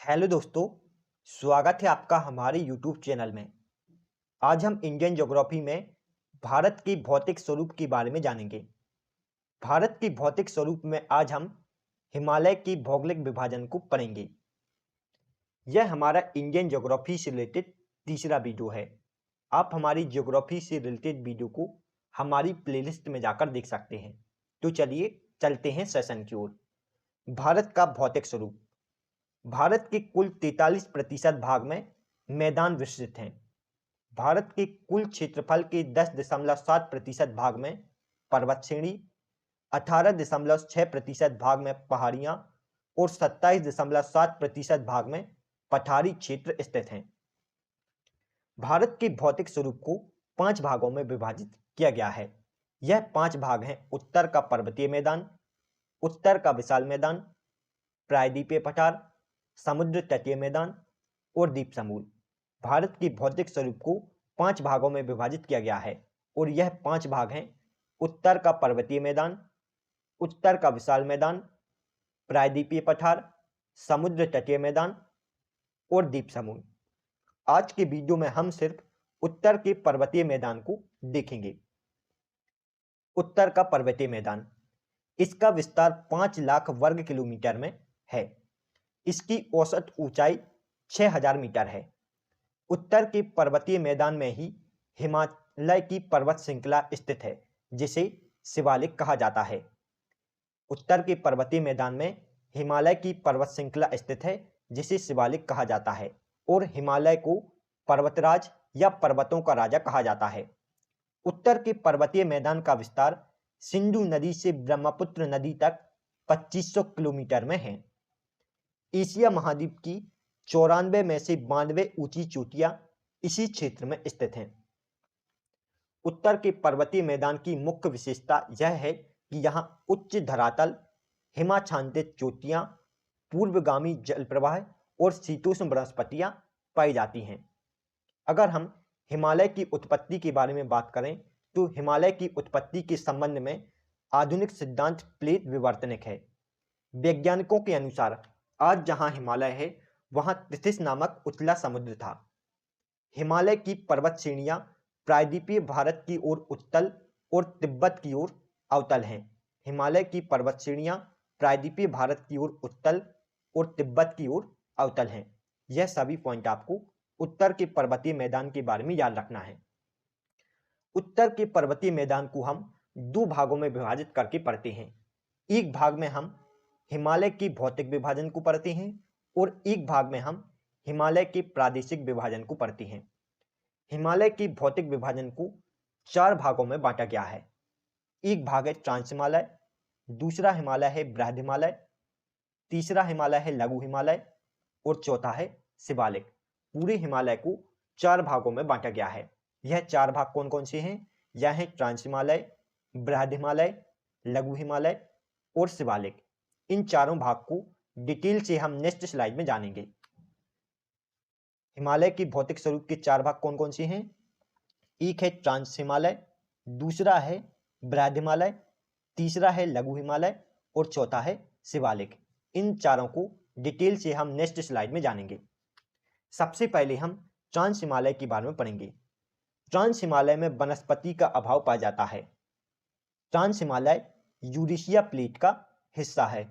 Hello दोस्तों, स्वागत है आपका हमारे यूट्यूब चैनल में। आज हम इंडियन ज्योग्राफी में भारत की भौतिक स्वरूप के बारे में जानेंगे। भारत की भौतिक स्वरूप में आज हम हिमालय की भौगोलिक विभाजन को पढ़ेंगे। यह हमारा इंडियन ज्योग्राफी से रिलेटेड तीसरा वीडियो है। आप हमारी ज्योग्राफी से रिलेटेड वीडियो को हमारी प्लेलिस्ट में जाकर देख सकते हैं। तो चलिए चलते हैं सेशन की ओर। भारत का भौतिक स्वरूप। भारत के कुल 43% भाग में मैदान विस्तृत हैं। भारत के कुल क्षेत्रफल के 10.7% भाग में पर्वत श्रेणी, 18.6% भाग में पहाड़ियां और 27.7% भाग में पठारी क्षेत्र स्थित हैं। भारत के भौतिक स्वरूप को 5 भागों में विभाजित किया गया है। यह 5 भाग हैं: उत्तर का पर्वतीय मैदान, उत्तर का विशाल मैदान, प्रायद्वीपीय पठार, समुद्र तटीय मैदान और द्वीप समूह। भारत की भौतिक स्वरूप को 5 भागों में विभाजित किया गया है और यह 5 भाग हैं: उत्तर का पर्वतीय मैदान, उत्तर का विशाल मैदान, प्रायद्वीपीय पठार, समुद्र तटीय मैदान और द्वीप समूह। आज के वीडियो में हम सिर्फ उत्तर के पर्वतीय मैदान को देखेंगे। उत्तर का पर्वतीय मैदान, इसका विस्तार 5 लाख वर्ग किलोमीटर में है। इसकी औसत ऊंचाई 6000 मीटर है। उत्तर के पर्वतीय मैदान में ही हिमालय की पर्वत श्रृंखला स्थित है, जिसे शिवालिक कहा जाता है। उत्तर के पर्वतीय मैदान में हिमालय की पर्वत श्रृंखला स्थित है, जिसे शिवालिक कहा जाता है और हिमालय को पर्वतराज या पर्वतों का राजा कहा जाता है। उत्तर के पर्वतीय मैदान का विस्तार सिंधु नदी से ब्रह्मपुत्र नदी तक 2500 किलोमीटर में है। एशिया महाद्वीप की 94 में से 92 ऊंची चोटियां इसी क्षेत्र में स्थित हैं। उत्तर के पर्वतीय मैदान की मुख्य विशेषता यह है कि यहां उच्च धरातल, हिमाच्छादित चोटियां, पूर्वगामी जलप्रवाह और शीतोष्ण वनस्पतियां पाई जाती हैं। अगर हम हिमालय की उत्पत्ति के बारे में बात करें तो हिमालय की उत्पत्ति के संबंध में आधुनिक सिद्धांत प्लेट विवर्तनिक है। वैज्ञानिकों के अनुसार आज जहां हिमालय है वहां तिथिस नामक उथला समुद्र था। हिमालय की पर्वत श्रेणियां प्रायद्वीपीय भारत की ओर उत्तल और तिब्बत की ओर अवतल हैं। हिमालय की पर्वत श्रेणियां प्रायद्वीपीय भारत की ओर उत्तल और तिब्बत की ओर अवतल हैं। यह सभी पॉइंट आपको उत्तर के पर्वतीय मैदान के बारे में याद रखना है। उत्तर के पर्वतीय मैदान को हम 2 भागों में विभाजित करके पढ़ते हैं। एक भाग में हम हिमालय की भौतिक विभाजन को पढ़ते हैं और एक भाग में हम हिमालय के प्रादेशिक विभाजन को पढ़ते हैं। हिमालय की भौतिक विभाजन को 4 भागों में बांटा गया है। एक भाग है ट्रांस हिमालय, दूसरा हिमालय है बृहद हिमालय, तीसरा हिमालय है लघु हिमालय और चौथा है शिवालिक। पूरे हिमालय को 4 भागों में बांटा गया है। यह 4 भाग कौन कौन से हैं? यह है ट्रांस हिमालय, बृहद हिमालय, लघु हिमालय और शिवालिक। इन चारों भाग को डिटेल से हम नेक्स्ट स्लाइड में जानेंगे। हिमालय की भौतिक स्वरूप के 4 भाग कौन कौन से हैं? एक है ट्रांस हिमालय, दूसरा है बृहद हिमालय, तीसरा है लघु हिमालय और चौथा है शिवालिक। इन चारों को डिटेल से हम नेक्स्ट स्लाइड में जानेंगे। सबसे पहले हम ट्रांस हिमालय के बारे में पढ़ेंगे। ट्रांस हिमालय में वनस्पति का अभाव पाया जाता है। ट्रांस हिमालय यूरेशिया प्लेट का हिस्सा है।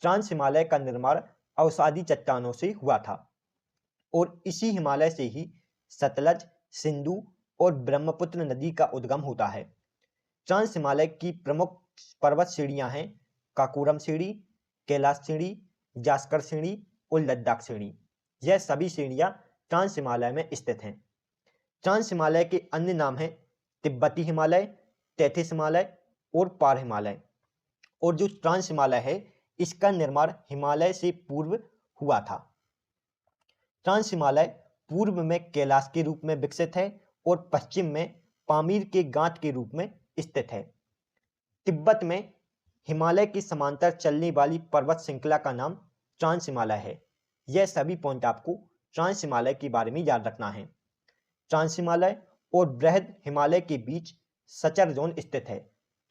ट्रांस हिमालय का निर्माण अवसादी चट्टानों से हुआ था और इसी हिमालय से ही सतलज, सिंधु और ब्रह्मपुत्र नदी का उद्गम होता है। ट्रांस हिमालय की प्रमुख पर्वत श्रेणियां हैं काकोरम श्रेणी, कैलाश श्रेणी, जास्कर श्रेणी और लद्दाख श्रेणी। यह सभी श्रेणियां ट्रांस हिमालय में स्थित हैं। ट्रांस हिमालय के अन्य नाम हैं तिब्बती हिमालय, तैथिस हिमालय और पार हिमालय। और जो ट्रांस हिमालय है इसका निर्माण हिमालय से पूर्व हुआ था। ट्रांस हिमालय पूर्व में कैलाश के रूप में विकसित है और पश्चिम में पामीर के गांठ के रूप में स्थित है। तिब्बत में हिमालय की समांतर चलने वाली पर्वत श्रृंखला का नाम ट्रांस हिमालय है। यह सभी पॉइंट आपको ट्रांस हिमालय के बारे में याद रखना है। ट्रांस हिमालय और बृहद हिमालय के बीच सचर जोन स्थित है।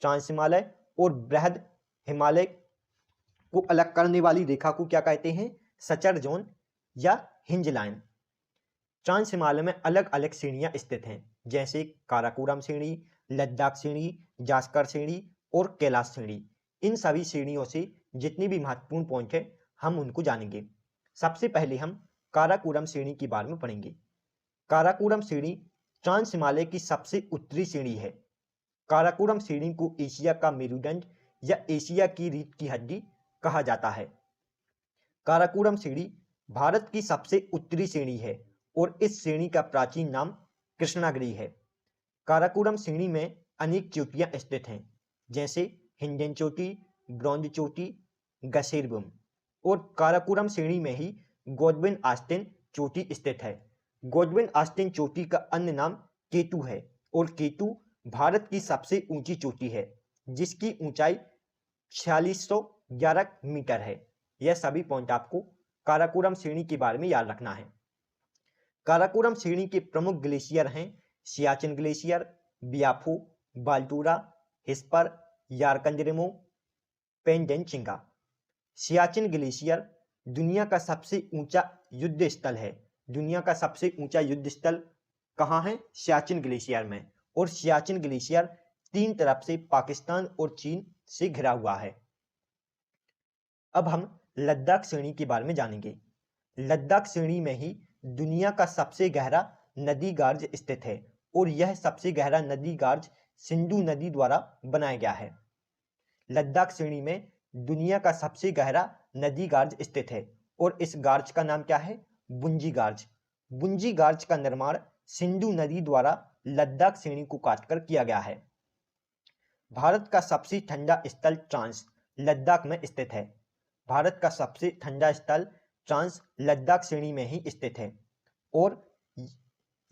ट्रांस हिमालय और बृहद हिमालय को अलग करने वाली रेखा को क्या कहते हैं? सचर जोन या हिंजलायन। ट्रांस हिमालय में अलग अलग श्रेणियां स्थित हैं, जैसे काराकोरम श्रेणी, लद्दाख श्रेणी, जास्कर श्रेणी और कैलाश श्रेणी। इन सभी श्रेणियों से जितनी भी महत्वपूर्ण पॉइंट है हम उनको जानेंगे। सबसे पहले हम काराकोरम श्रेणी के बारे में पढ़ेंगे। काराकोरम श्रेणी ट्रांस हिमालय की सबसे उत्तरी श्रेणी है। काराकोरम श्रेणी को एशिया का मेरुदंड या एशिया की रीढ़ की हड्डी कहा जाता है। काराकोरम श्रेणी भारत की सबसे उत्तरी श्रेणी है और इस श्रेणी का प्राचीन नाम कृष्णागिरी है। काराकोरम श्रेणी में अनेक चोटियां स्थित हैं, जैसे हिंडन चोटी, ब्रॉन्ज चोटी, गसेरबुम। और काराकोरम श्रेणी में ही गॉडविन ऑस्टिन चोटी स्थित है। गॉडविन ऑस्टिन चोटी का अन्य नाम केटू है और केटू भारत की सबसे ऊंची चोटी है, जिसकी ऊंचाई 4611 मीटर है। यह सभी पॉइंट आपको काराकोरम श्रेणी के बारे में याद रखना है। काराकोरम श्रेणी के प्रमुख ग्लेशियर हैं सियाचिन ग्लेशियर, बियाफो, बाल्टोरा, हिस्पर, यारकंदरेमो, पेंडेनचिंगा। सियाचिन ग्लेशियर दुनिया का सबसे ऊंचा युद्ध स्थल है। दुनिया का सबसे ऊंचा युद्ध स्थल कहाँ है? सियाचिन ग्लेशियर में। और सियाचिन ग्लेशियर तीन तरफ से पाकिस्तान और चीन से घिरा हुआ है। अब हम लद्दाख श्रेणी के बारे में जानेंगे। लद्दाख श्रेणी में ही दुनिया का सबसे गहरा नदी गार्ज स्थित है और यह सबसे गहरा नदी गार्ज सिंधु नदी द्वारा बनाया गया है। लद्दाख श्रेणी में दुनिया का सबसे गहरा नदी गार्ज स्थित है और इस गार्ज का नाम क्या है? बुंजी गार्ज। बुंजी गार्ज का निर्माण सिंधु नदी द्वारा लद्दाख श्रेणी को काटकर किया गया है। भारत का सबसे ठंडा स्थल ट्रांस लद्दाख में स्थित है। भारत का सबसे ठंडा स्थल ट्रांस लद्दाख श्रेणी में ही स्थित है और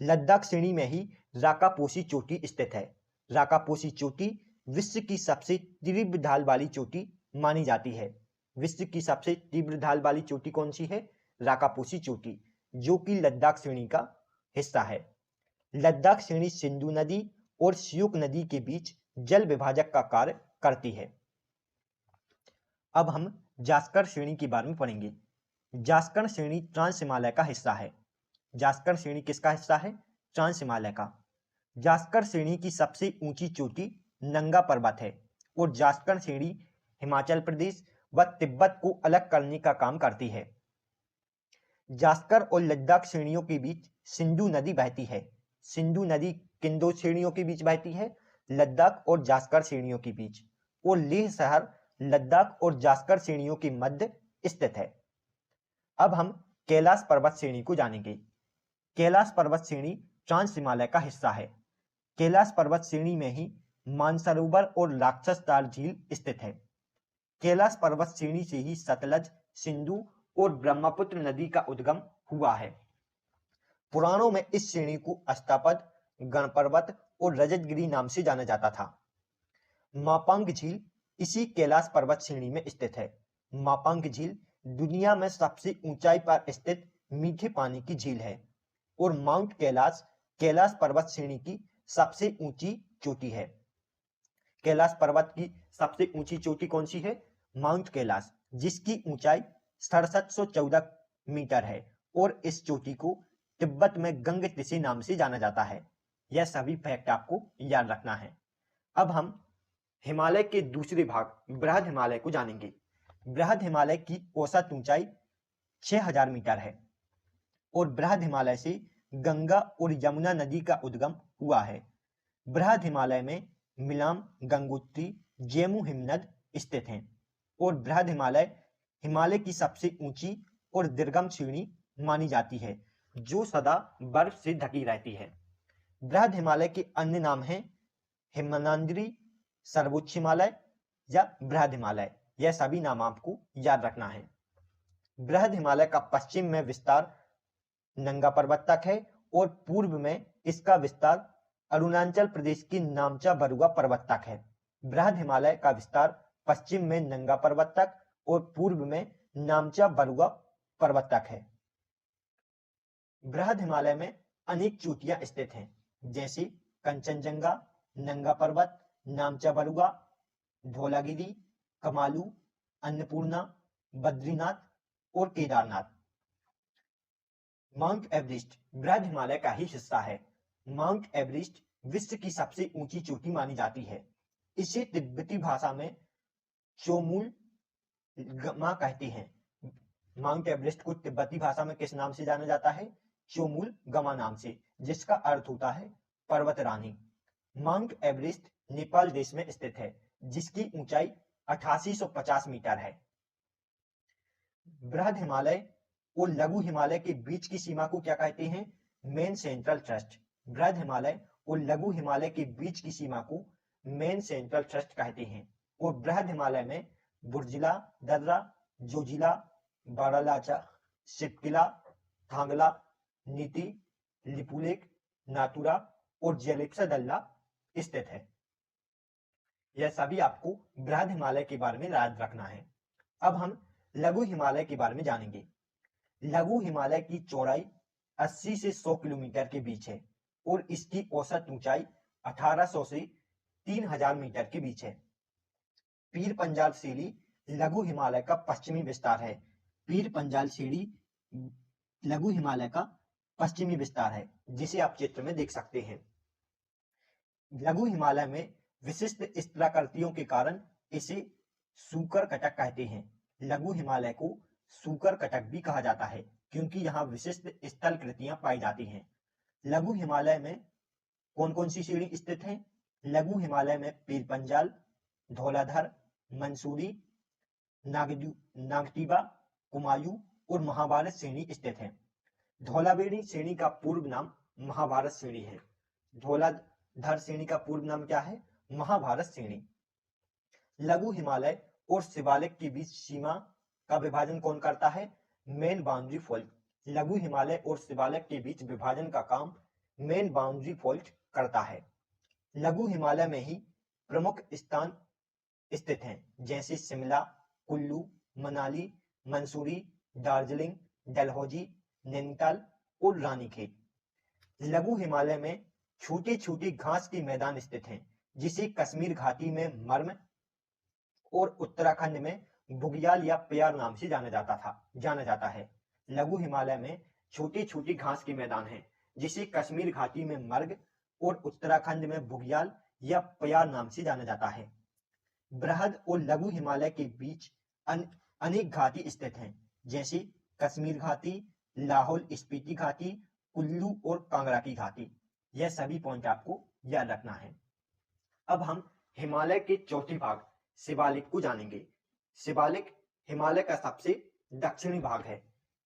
लद्दाख श्रेणी में ही राकापोशी चोटी स्थित है। राकापोशी चोटी विश्व की सबसे तीव्र ढाल वाली चोटी मानी जाती है। विश्व की सबसे तीव्र ढाल वाली चोटी कौन सी है? राकापोशी चोटी, जो कि लद्दाख श्रेणी का हिस्सा है। लद्दाख श्रेणी सिंधु नदी और सियुक नदी के बीच जल विभाजक का कार्य करती है। अब हम जास्कर श्रेणी के बारे में पढ़ेंगे। जास्कर श्रेणी ट्रांस हिमालय का हिस्सा है। जास्कर श्रेणी किसका हिस्सा है? ट्रांस हिमालय का। जास्कर श्रेणी की सबसे ऊंची चोटी नंगा पर्वत है और जास्कर श्रेणी हिमाचल प्रदेश व तिब्बत को अलग करने का काम करती है। जास्कर और लद्दाख श्रेणियों के बीच सिंधु नदी बहती है। सिंधु नदी किन दो श्रेणियों के बीच बहती है? लद्दाख और जास्कर श्रेणियों के बीच। और लेह शहर लद्दाख और जास्कर श्रेणियों के मध्य स्थित है। अब हम कैलाश पर्वत श्रेणी को जानेंगे। कैलाश पर्वत श्रेणी ट्रांस हिमालय का हिस्सा है। कैलाश पर्वत श्रेणी में ही मानसरोवर और राक्षसदार झील स्थित है। कैलाश पर्वत श्रेणी से ही सतलज, सिंधु और ब्रह्मपुत्र नदी का उद्गम हुआ है। पुराणों में इस श्रेणी को अष्टापद, गणपर्वत और रजतगिरी नाम से जाना जाता था। मापांग झील इसी कैलाश पर्वत श्रेणी में स्थित है। मापांग झील दुनिया में सबसे ऊंचाई पर स्थित मीठे पानी की झील है और माउंट कैलाश कैलाश पर्वत श्रेणी की सबसे ऊंची चोटी है। कैलाश पर्वत की सबसे ऊंची चोटी कौन सी है? माउंट कैलाश, जिसकी ऊंचाई 6714 मीटर है और इस चोटी को तिब्बत में गंगतिसी नाम से जाना जाता है। यह सभी फैक्ट आपको याद रखना है। अब हम हिमालय के दूसरे भाग बृहद हिमालय को जानेंगे। बृहद हिमालय की औसत ऊंचाई 6000 मीटर है और बृहद हिमालय से गंगा और यमुना नदी का उद्गम हुआ है। बृहद हिमालय में मिलाम, गंगोत्री, जेमू हिमनद स्थित हैं और बृहद हिमालय हिमालय की सबसे ऊंची और दुर्गम श्रेणी मानी जाती है, जो सदा बर्फ से ढकी रहती है। बृहद हिमालय के अन्य नाम हैं हिमनंद्री, सर्वोच्च हिमालय या बृहद हिमालय। यह सभी नाम आपको याद रखना है। बृहद हिमालय का पश्चिम में विस्तार नंगा पर्वत तक है और पूर्व में इसका विस्तार अरुणाचल प्रदेश की नामचा बरुआ पर्वत तक है। बृहद हिमालय का विस्तार पश्चिम में नंगा पर्वत तक और पूर्व में नामचा बरुआ पर्वत तक है। बृहद हिमालय में अनेक चोटियां स्थित हैं, जैसे कंचनजंगा, नंगा पर्वत, नामचा बरुआ, धौलागिरी, कमालू, अन्नपूर्णा, बद्रीनाथ और केदारनाथ। माउंट एवरेस्ट बृहद हिमालय का ही हिस्सा है। माउंट एवरेस्ट विश्व की सबसे ऊंची चोटी मानी जाती है। इसे तिब्बती भाषा में चोमुल मा कहते हैं। माउंट एवरेस्ट को तिब्बती भाषा में किस नाम से जाना जाता है? चोमुल गमा नाम से, जिसका अर्थ होता है पर्वत रानी। माउंट एवरेस्ट नेपाल देश में स्थित है, जिसकी ऊंचाई 8850 मीटर है। बृहद हिमालय और लघु हिमालय के बीच की सीमा को क्या कहते हैं? Main central thrust. बृहद हिमालय और लघु हिमालय के बीच की सीमा को मेन सेंट्रल थ्रस्ट कहते हैं। और बृहद हिमालय में बुर्जिला दर्रा, जोजिला, बारालाचा, सिटकिला, थांगला, नीति, लिपुलेख, नातुरा और जेलिप्सा दल्ला स्थित है। यह सभी आपको बृहद हिमालय के बारे में याद रखना है। अब हम लघु हिमालय के बारे में जानेंगे। लघु हिमालय की चौड़ाई 80 से 100 किलोमीटर के बीच है और इसकी औसत ऊंचाई 1800 से 3000 मीटर के बीच है। पीर पंजाल सीढ़ी लघु हिमालय का पश्चिमी विस्तार है। पीर पंजाल सीढ़ी लघु हिमालय का पश्चिमी विस्तार है, जिसे आप चित्र में देख सकते हैं। लघु हिमालय में विशिष्ट स्तराकृतियों के कारण इसे सूकर कटक कहते हैं। लघु हिमालय को सूकर कटक भी कहा जाता है, क्योंकि यहाँ विशिष्ट स्थलकृतियां पाई जाती हैं। लघु हिमालय में कौन कौन सी श्रेणी स्थित हैं? लघु हिमालय में पीर पंजाल, धौलाधर, मंसूरी, नागटीबा, कुमायूं और महाभारत श्रेणी स्थित है। धौलावेड़ी श्रेणी का पूर्व नाम महाभारत श्रेणी है। धौलाधर श्रेणी का पूर्व नाम क्या है? महाभारत श्रेणी। लघु हिमालय और शिवालिक के बीच सीमा का विभाजन कौन करता है? Main boundary fault. लघु हिमालय और शिवालिक के बीच विभाजन का काम मेन बाउंड्री फॉल्ट करता है। लघु हिमालय में ही प्रमुख स्थान स्थित हैं, जैसे शिमला, कुल्लू, मनाली, मंसूरी, दार्जिलिंग, डलहौजी, नैनीताल और रानीखेत। लघु हिमालय में छोटे छोटे घास के मैदान स्थित हैं, जिसे कश्मीर घाटी में मर्म और उत्तराखंड में बुग्याल या प्यार नाम से जाना जाता है। लघु हिमालय में छोटे छोटे घास के मैदान हैं, जिसे कश्मीर घाटी में मर्ग और उत्तराखंड में बुग्याल या प्यार नाम से जाना जाता है। बृहद और लघु हिमालय के बीच अनेक घाटी स्थित हैं, जैसे कश्मीर घाटी, लाहौल स्पीति घाटी, कुल्लू और कांगड़ा की घाटी। यह सभी पॉइंट आपको याद रखना है। अब हम हिमालय के चौथे भाग शिवालिक को जानेंगे। शिवालिक हिमालय का सबसे दक्षिणी भाग है।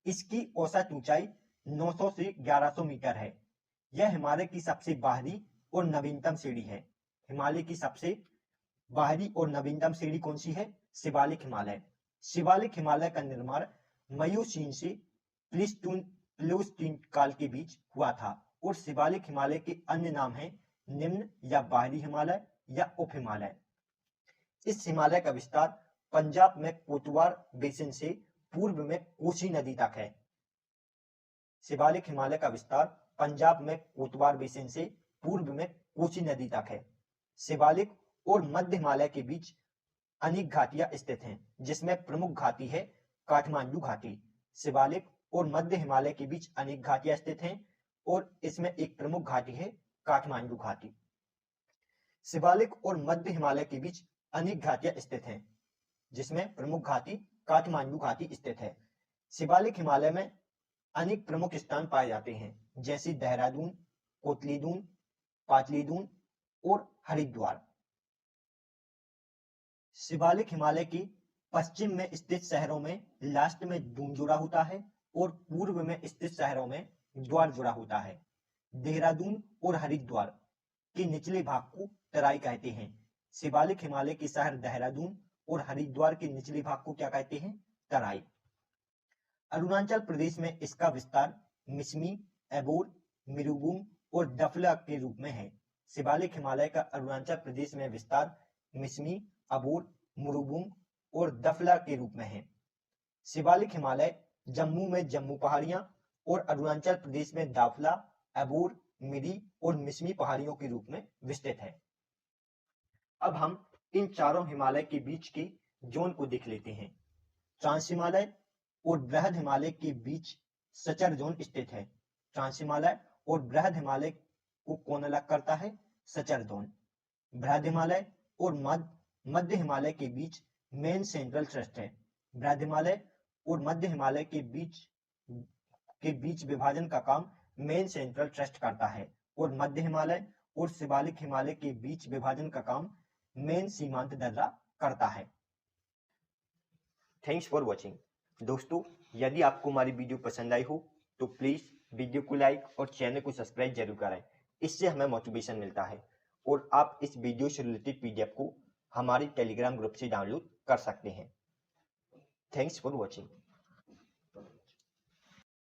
इसकी औसत ऊंचाई 900 से 1100 मीटर है। यह हिमालय की सबसे बाहरी और नवीनतम श्रेणी है। हिमालय की सबसे बाहरी और नवीनतम श्रेणी कौन सी है? शिवालिक हिमालय। शिवालिक हिमालय का निर्माण मयूसीन से प्लीस्टोसीन काल के बीच हुआ था और शिवालिक हिमालय के अन्य नाम हैं निम्न या बाहरी हिमालय या उप हिमालय। इस हिमालय का विस्तार पंजाब में कोटवार बेसिन से पूर्व में कोसी नदी तक है। शिवालिक हिमालय का विस्तार पंजाब में कोटवार बेसिन से पूर्व में कोसी नदी तक है। शिवालिक और मध्य हिमालय के बीच अनेक घाटियां स्थित हैं, जिसमें प्रमुख घाटी है काठमांडू घाटी। शिवालिक और मध्य हिमालय के बीच अनेक घाटियां स्थित हैं और इसमें एक प्रमुख घाटी है काठमांडू घाटी। शिवालिक और मध्य हिमालय के बीच अनेक घाटियां स्थित हैं, जिसमें प्रमुख घाटी काठमांडू घाटी स्थित है। शिवालिक हिमालय में अनेक प्रमुख स्थान पाए जाते हैं, जैसे देहरादून, कोटलीदून, पाटलीदून और हरिद्वार। शिवालिक हिमालय के पश्चिम में स्थित शहरों में लास्ट में दून जुड़ा होता है और पूर्व में स्थित शहरों में द्वार जुड़ा होता है। देहरादून और हरिद्वार के निचले भाग को तराई कहते हैं। शिवालिक हिमालय के शहर देहरादून और हरिद्वार के निचले भाग को क्या कहते हैं? तराई। अरुणाचल प्रदेश में इसका विस्तार मिसमी, एबोर, मिरुबुंग और डफला के रूप में है। शिवालिक हिमालय का अरुणाचल प्रदेश में विस्तार मिसमी, अबोर, मुरुबुंग और दफला के रूप में है। शिवालिक हिमालय जम्मू में जम्मू पहाड़ियां और अरुणाचल प्रदेश में दाफला, अबोर, मिरी और मिसमी पहाड़ियों के रूप में विस्तृत है। अब हम इन चारों हिमालय के बीच के जोन को देख लेते हैं। ट्रांस हिमालय और बृहद हिमालय के बीच सचर जोन स्थित है। ट्रांस हिमालय और बृहद हिमालय को कौन अलग करता है? Suture zone. बृहद हिमालय और मध्य हिमालय के बीच मेन सेंट्रल थ्रस्ट है। बृहद हिमालय और मध्य हिमालय के बीच विभाजन का काम मेन सेंट्रल थ्रस्ट करता है और मध्य हिमालय और शिवालिक हिमालय के बीच विभाजन का काम मेन सीमांत दर्रा करता है। Thanks for watching. दोस्तों, यदि आपको हमारी वीडियो पसंद आई हो तो प्लीज वीडियो को लाइक और चैनल को सब्सक्राइब जरूर करें। इससे हमें मोटिवेशन मिलता है और आप इस वीडियो से रिलेटेड पीडीएफ को हमारे टेलीग्राम ग्रुप से डाउनलोड कर सकते हैं। Thanks for watching.